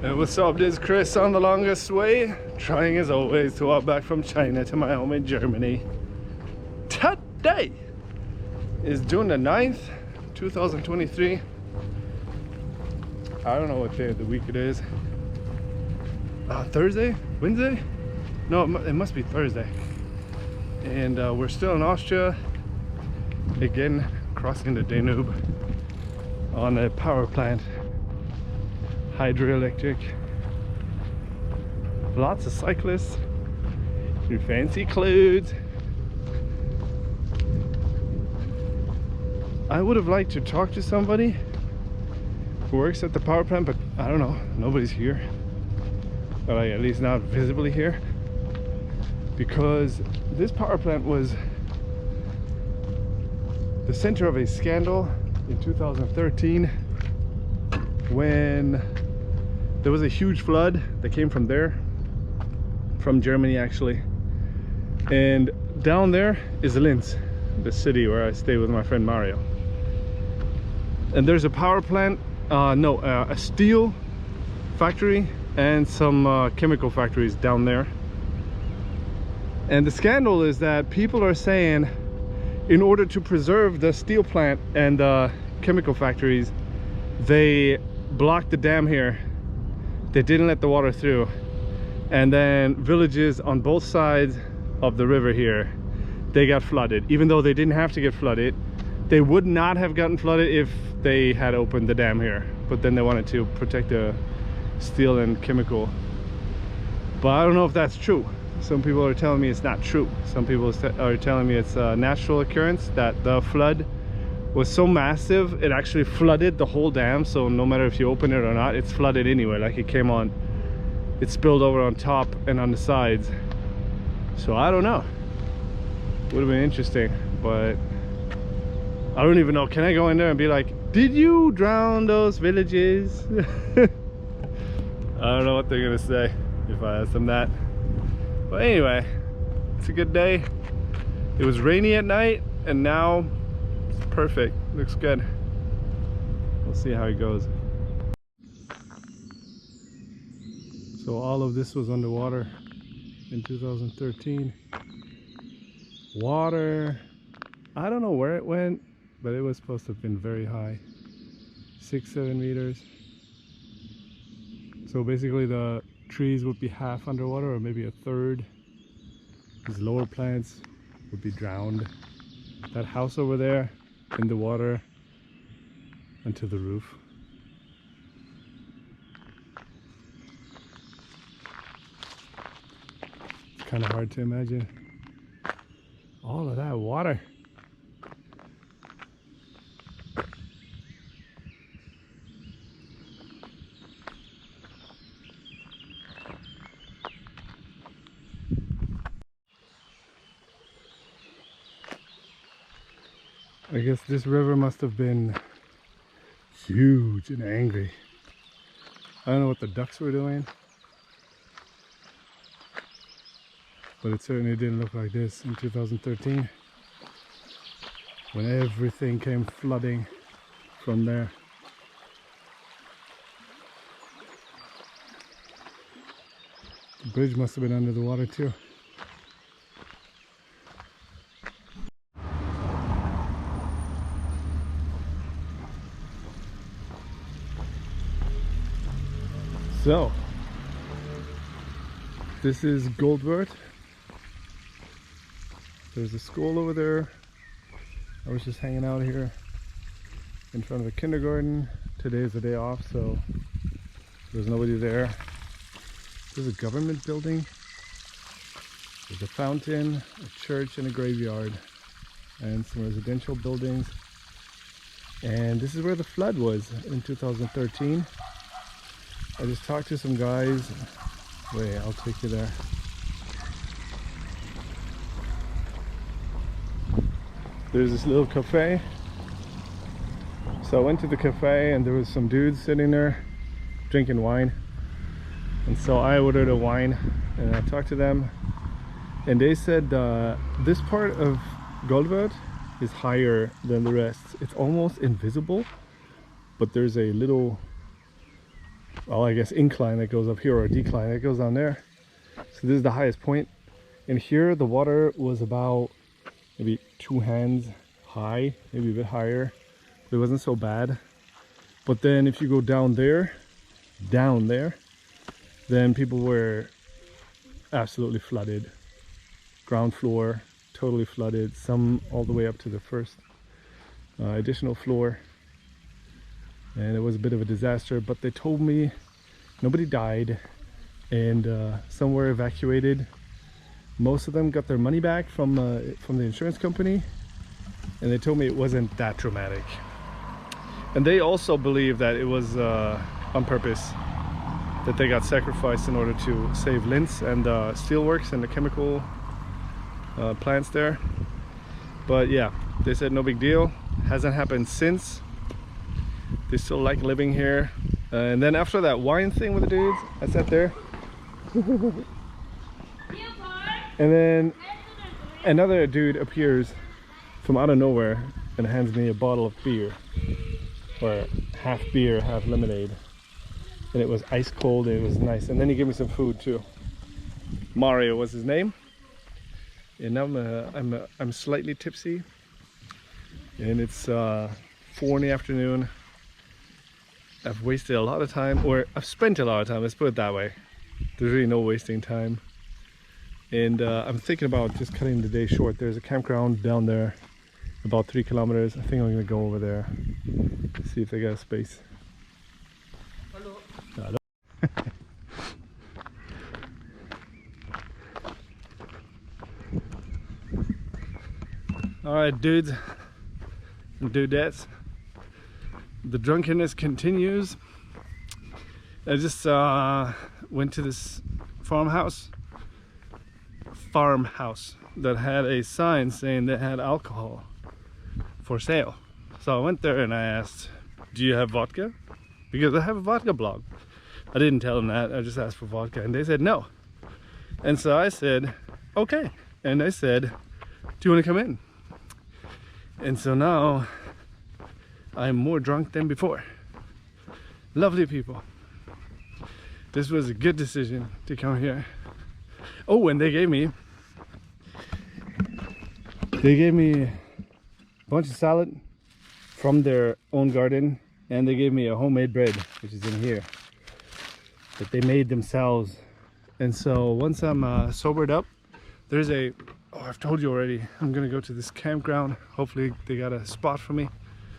Hey, what's up? This is Chris on the longest way, trying as always to walk back from China to my home in Germany. Today is June the 9th, 2023. I don't know what day of the week it is. Thursday? Wednesday? No, it must be Thursday. And we're still in Austria, again crossing the Danube on a power plant. Hydroelectric. Lots of cyclists in fancy clothes. I would have liked to talk to somebody who works at the power plant, but I don't know, nobody's here, or like, at least not visibly here, because this power plant was the center of a scandal in 2013 when there was a huge flood that came from there, from Germany actually. And down there is Linz, the city where I stay with my friend Mario. And there's a power plant, a steel factory and some chemical factories down there. And the scandal is that people are saying in order to preserve the steel plant and the chemical factories, they blocked the dam here. They didn't let the water through, and then villages on both sides of the river here, they got flooded. Even though they didn't have to get flooded, they would not have gotten flooded if they had opened the dam here, but then they wanted to protect the steel and chemical. But I don't know if that's true. Some people are telling me it's not true. Some people are telling me it's a natural occurrence, that the flood was so massive it actually flooded the whole dam, so no matter if you open it or not, it's flooded anyway. Like it came on, it spilled over on top and on the sides. So I don't know, would have been interesting, but I don't even know. Can I go in there and be like, did you drown those villages? I don't know what they're gonna say if I ask them that. But anyway, it's a good day. It was rainy at night and now perfect, looks good. We'll see how it goes. So all of this was underwater in 2013. Water, I don't know where it went, but it was supposed to have been very high, 6-7 meters. So basically the trees would be half underwater, or maybe a third. These lower plants would be drowned. That house over there in the water until the roof. It's kind of hard to imagine all of that water. I guess this river must have been huge and angry. I don't know what the ducks were doing, but it certainly didn't look like this in 2013 when everything came flooding from there. The bridge must have been under the water too. So, this is Goldwörth. There's a school over there. I was just hanging out here in front of a kindergarten. Today is the day off, so there's nobody there. There's a government building. There's a fountain, a church, and a graveyard, and some residential buildings. And this is where the flood was in 2013. I just talked to some guys. Wait, I'll take you there. There's this little cafe. So I went to the cafe and there was some dudes sitting there drinking wine. And so I ordered a wine and I talked to them. And they said this part of Goldwörth is higher than the rest. It's almost invisible, but there's a little well, I guess incline that goes up here, or a decline that goes down there. So this is the highest point. And here the water was about maybe 2 hands high, maybe a bit higher. But it wasn't so bad. But then if you go down there, then people were absolutely flooded. Ground floor, totally flooded. Some all the way up to the first additional floor. And it was a bit of a disaster, but they told me nobody died, and some were evacuated. Most of them got their money back from the insurance company, and they told me it wasn't that dramatic. And they also believe that it was on purpose, that they got sacrificed in order to save Linz and the steelworks and the chemical plants there. But yeah, they said no big deal. Hasn't happened since. They still like living here. And then after that wine thing with the dudes, I sat there. And then another dude appears from out of nowhere and hands me a bottle of beer, or half beer, half lemonade. And it was ice cold, and it was nice. And then he gave me some food too. Mario was his name. And now I'm slightly tipsy, and it's 4 in the afternoon. I've wasted a lot of time, or I've spent a lot of time, let's put it that way. There's really no wasting time. And I'm thinking about just cutting the day short. There's a campground down there, about 3 kilometers. I think I'm gonna go over there, see if they got a space. Hello. Hello. All right, dudes and dudettes, the drunkenness continues. I just went to this farmhouse that had a sign saying they had alcohol for sale. So I went there and I asked, do you have vodka? Because I have a vodka blog. I didn't tell them that, I just asked for vodka, and they said no. And so I said, okay. And they said, do you want to come in? And so now I'm more drunk than before. Lovely people. This was a good decision to come here. Oh, and they gave me a bunch of salad from their own garden, and they gave me a homemade bread, which is in here, that they made themselves. And so once I'm sobered up, there's a, oh, I've told you already, I'm gonna go to this campground. Hopefully they got a spot for me.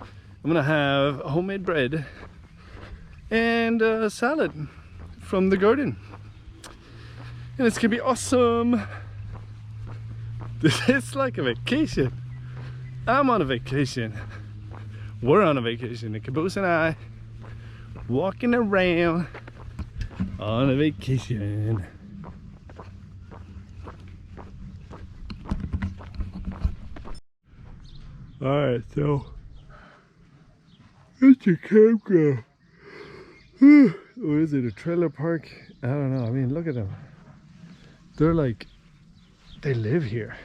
I'm gonna have a homemade bread and a salad from the garden, and it's gonna be awesome. It's like a vacation. I'm on a vacation. We're on a vacation. The caboose and I walking around on a vacation. Alright, so it's a campground. Or is it a trailer park? I don't know. I mean, look at them. They're like, they live here.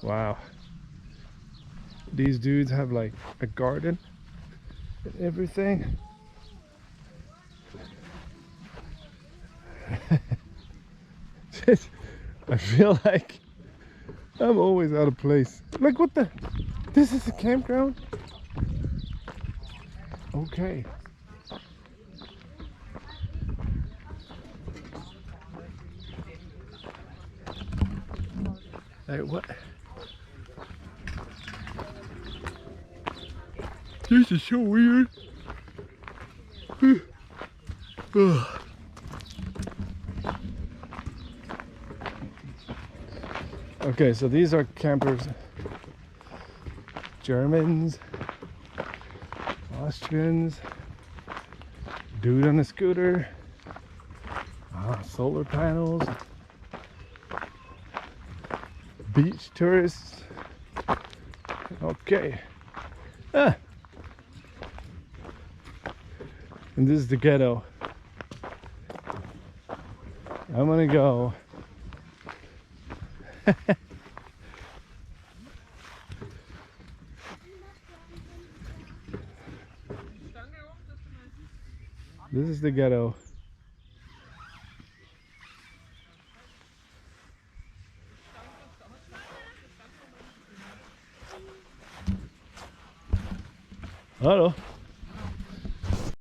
Wow. These dudes have like a garden and everything. I feel like I'm always out of place. Like, what the? This is a campground? Okay. Like, what? This is so weird. Okay, so these are campers. Germans, Austrians, dude on a scooter, solar panels, beach tourists. Okay. And this is the ghetto. I'm gonna go. This is the ghetto. Hallo.